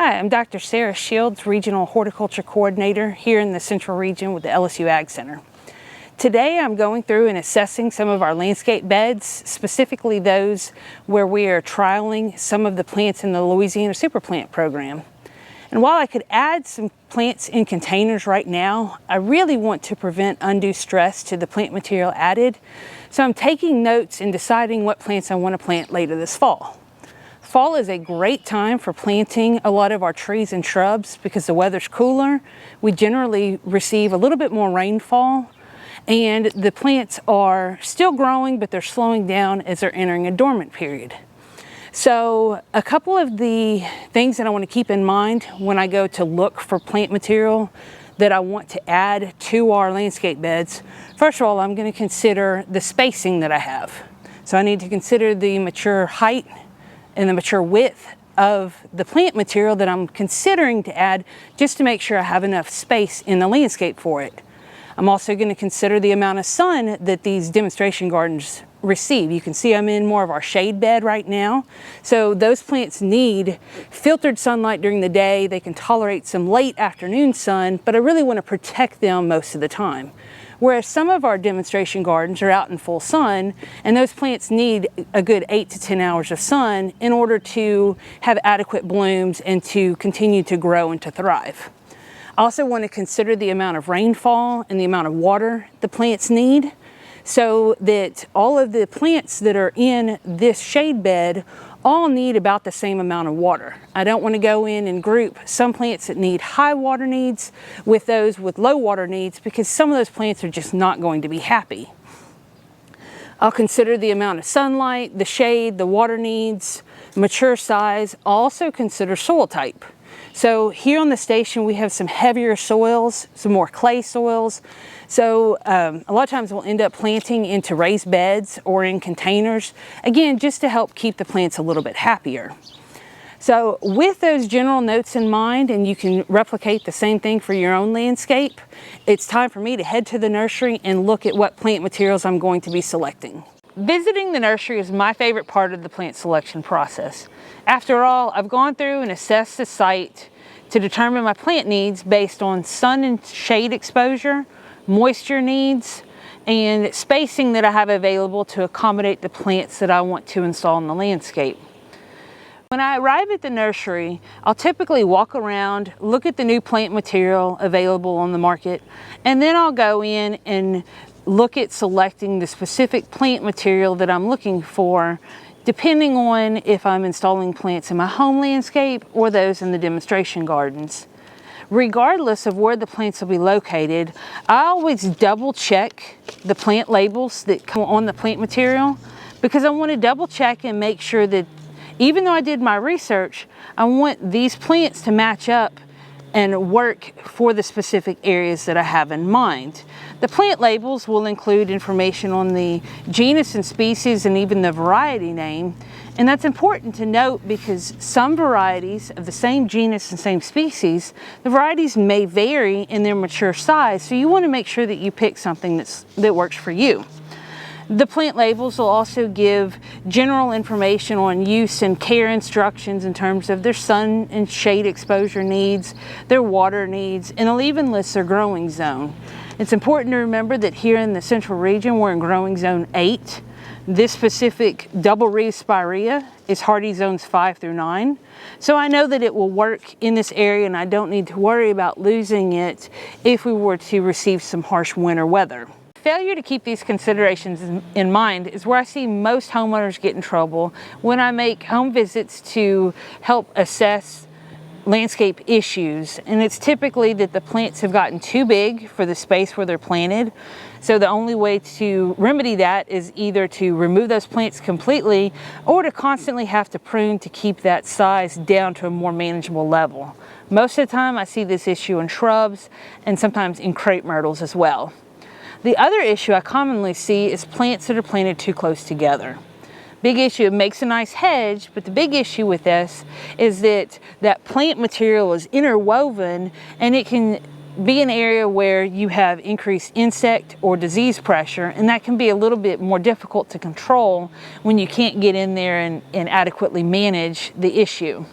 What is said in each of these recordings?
Hi, I'm Dr. Sara Shields, Regional Horticulture Coordinator here in the Central Region with the LSU Ag Center. Today I'm going through and assessing some of our landscape beds, specifically those where we are trialing some of the plants in the Louisiana Super Plant Program. And while I could add some plants in containers right now, I really want to prevent undue stress to the plant material added. So I'm taking notes and deciding what plants I want to plant later this fall. Fall is a great time for planting a lot of our trees and shrubs because the weather's cooler. We generally receive a little bit more rainfall, and the plants are still growing, but they're slowing down as they're entering a dormant period. So a couple of the things that I want to keep in mind when I go to look for plant material that I want to add to our landscape beds. First of all, I'm going to consider the spacing that I have. So I need to consider the mature height and the mature width of the plant material that I'm considering to add, just to make sure I have enough space in the landscape for it. I'm also going to consider the amount of sun that these demonstration gardens receive. You can see I'm in more of our shade bed right now. So those plants need filtered sunlight during the day. They can tolerate some late afternoon sun, but I really want to protect them most of the time. Whereas some of our demonstration gardens are out in full sun, and those plants need a good 8 to 10 hours of sun in order to have adequate blooms and to continue to grow and to thrive. I also want to consider the amount of rainfall and the amount of water the plants need, so that all of the plants that are in this shade bed all need about the same amount of water. I don't want to go in and group some plants that need high water needs with those with low water needs, because some of those plants are just not going to be happy. I'll consider the amount of sunlight, the shade, the water needs, mature size. I'll also consider soil type. So here on the station we have some heavier soils, some more clay soils. So a lot of times we'll end up planting into raised beds or in containers, again, just to help keep the plants a little bit happier. So with those general notes in mind, and you can replicate the same thing for your own landscape, it's time for me to head to the nursery and look at what plant materials I'm going to be selecting. Visiting the nursery is my favorite part of the plant selection process. After all, I've gone through and assessed the site to determine my plant needs based on sun and shade exposure, moisture needs, and spacing that I have available to accommodate the plants that I want to install in the landscape. When I arrive at the nursery, I'll typically walk around, look at the new plant material available on the market, and then I'll go in and look at selecting the specific plant material that I'm looking for, depending on if I'm installing plants in my home landscape or those in the demonstration gardens. Regardless of where the plants will be located, I always double check the plant labels that come on the plant material, because I want to double check and make sure that even though I did my research, I want these plants to match up and work for the specific areas that I have in mind. The plant labels will include information on the genus and species and even the variety name. And that's important to note, because some varieties of the same genus and same species, the varieties may vary in their mature size. So you want to make sure that you pick something that works for you. The plant labels will also give general information on use and care instructions in terms of their sun and shade exposure needs, their water needs, and they'll even list their growing zone. It's important to remember that here in the Central Region, we're in growing zone 8. This specific double wreath spirea is hardy zones 5 through 9. So I know that it will work in this area, and I don't need to worry about losing it if we were to receive some harsh winter weather. Failure to keep these considerations in mind is where I see most homeowners get in trouble when I make home visits to help assess landscape issues. And it's typically that the plants have gotten too big for the space where they're planted. So the only way to remedy that is either to remove those plants completely or to constantly have to prune to keep that size down to a more manageable level. Most of the time I see this issue in shrubs and sometimes in crepe myrtles as well. The other issue I commonly see is plants that are planted too close together. Big issue, it makes a nice hedge, but the big issue with this is that that plant material is interwoven, and it can be an area where you have increased insect or disease pressure, and that can be a little bit more difficult to control when you can't get in there and adequately manage the issue.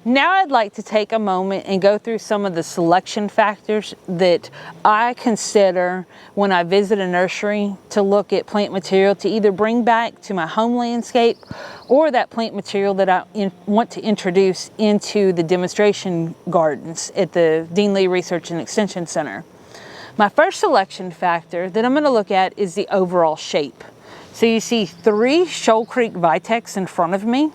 Now I'd like to take a moment and go through some of the selection factors that I consider when I visit a nursery to look at plant material to either bring back to my home landscape or that plant material that I want to introduce into the demonstration gardens at the Dean Lee Research and Extension Center. My first selection factor that I'm going to look at is the overall shape. So you see 3 Shoal Creek Vitex in front of me.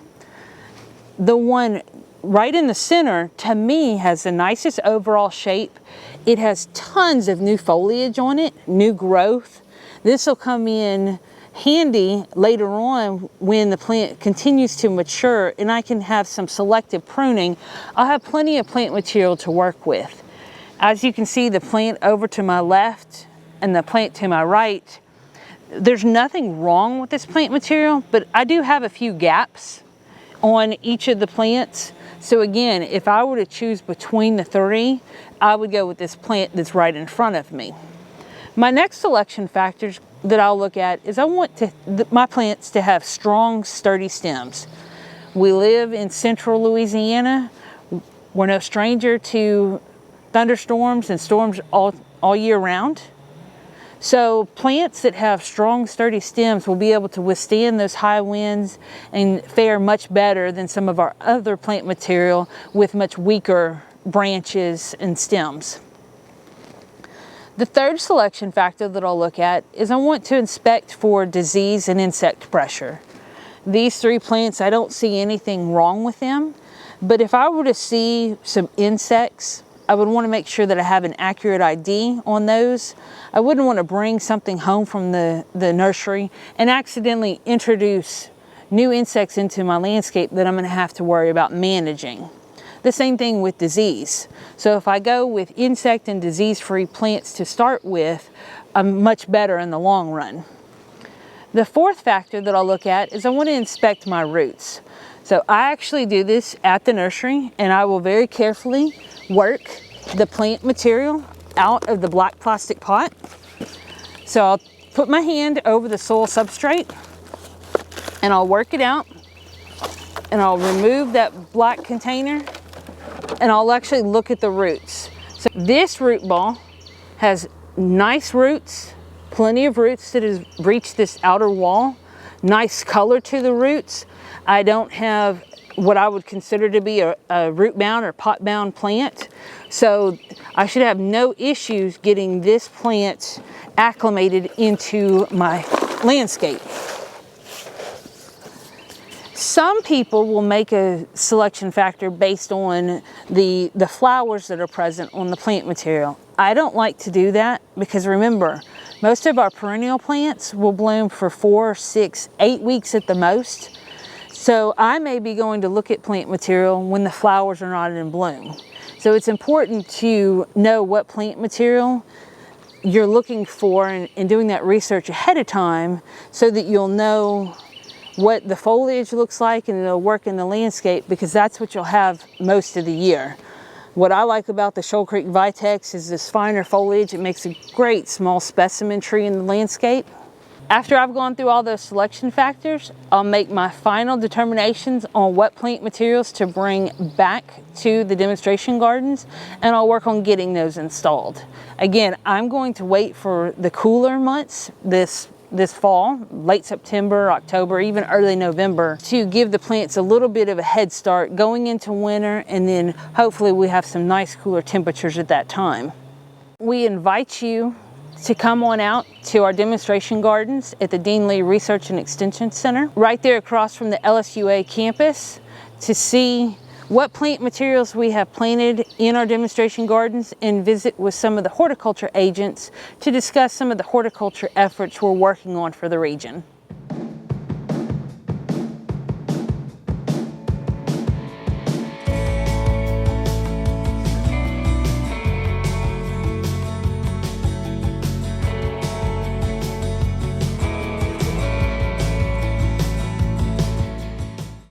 The one right in the center, to me, has the nicest overall shape. It has tons of new foliage on it, new growth. This will come in handy later on when the plant continues to mature and I can have some selective pruning. I'll have plenty of plant material to work with. As you can see, the plant over to my left and the plant to my right, there's nothing wrong with this plant material, but I do have a few gaps on each of the plants. So again, if I were to choose between the 3, I would go with this plant that's right in front of me. My next selection factors that I'll look at is I want my plants to have strong, sturdy stems. We live in central Louisiana. We're no stranger to thunderstorms and storms all year round. So plants that have strong, sturdy stems will be able to withstand those high winds and fare much better than some of our other plant material with much weaker branches and stems. The third selection factor that I'll look at is I want to inspect for disease and insect pressure. These 3 plants, I don't see anything wrong with them, but if I were to see some insects, I would want to make sure that I have an accurate ID on those. I wouldn't want to bring something home from the nursery and accidentally introduce new insects into my landscape that I'm going to have to worry about managing. The same thing with disease. So if I go with insect and disease-free plants to start with, I'm much better in the long run. The fourth factor that I'll look at is I want to inspect my roots. So I actually do this at the nursery, and I will very carefully work the plant material out of the black plastic pot. So I'll put my hand over the soil substrate and I'll work it out, and I'll remove that black container and I'll actually look at the roots. So this root ball has nice roots, plenty of roots that has reached this outer wall, nice color to the roots. I don't have what I would consider to be a root bound or pot bound plant. So I should have no issues getting this plant acclimated into my landscape. Some people will make a selection factor based on the flowers that are present on the plant material. I don't like to do that because remember, most of our perennial plants will bloom for 4, 6, 8 weeks at the most. So I may be going to look at plant material when the flowers are not in bloom. So it's important to know what plant material you're looking for and doing that research ahead of time so that you'll know what the foliage looks like and it'll work in the landscape, because that's what you'll have most of the year. What I like about the Shoal Creek Vitex is this finer foliage. It makes a great small specimen tree in the landscape. After I've gone through all those selection factors, I'll make my final determinations on what plant materials to bring back to the demonstration gardens, and I'll work on getting those installed. Again, I'm going to wait for the cooler months this fall, late September, October, even early November, to give the plants a little bit of a head start going into winter, and then hopefully we have some nice cooler temperatures at that time. We invite you to come on out to our demonstration gardens at the Dean Lee Research and Extension Center, right there across from the LSUA campus, to see what plant materials we have planted in our demonstration gardens and visit with some of the horticulture agents to discuss some of the horticulture efforts we're working on for the region.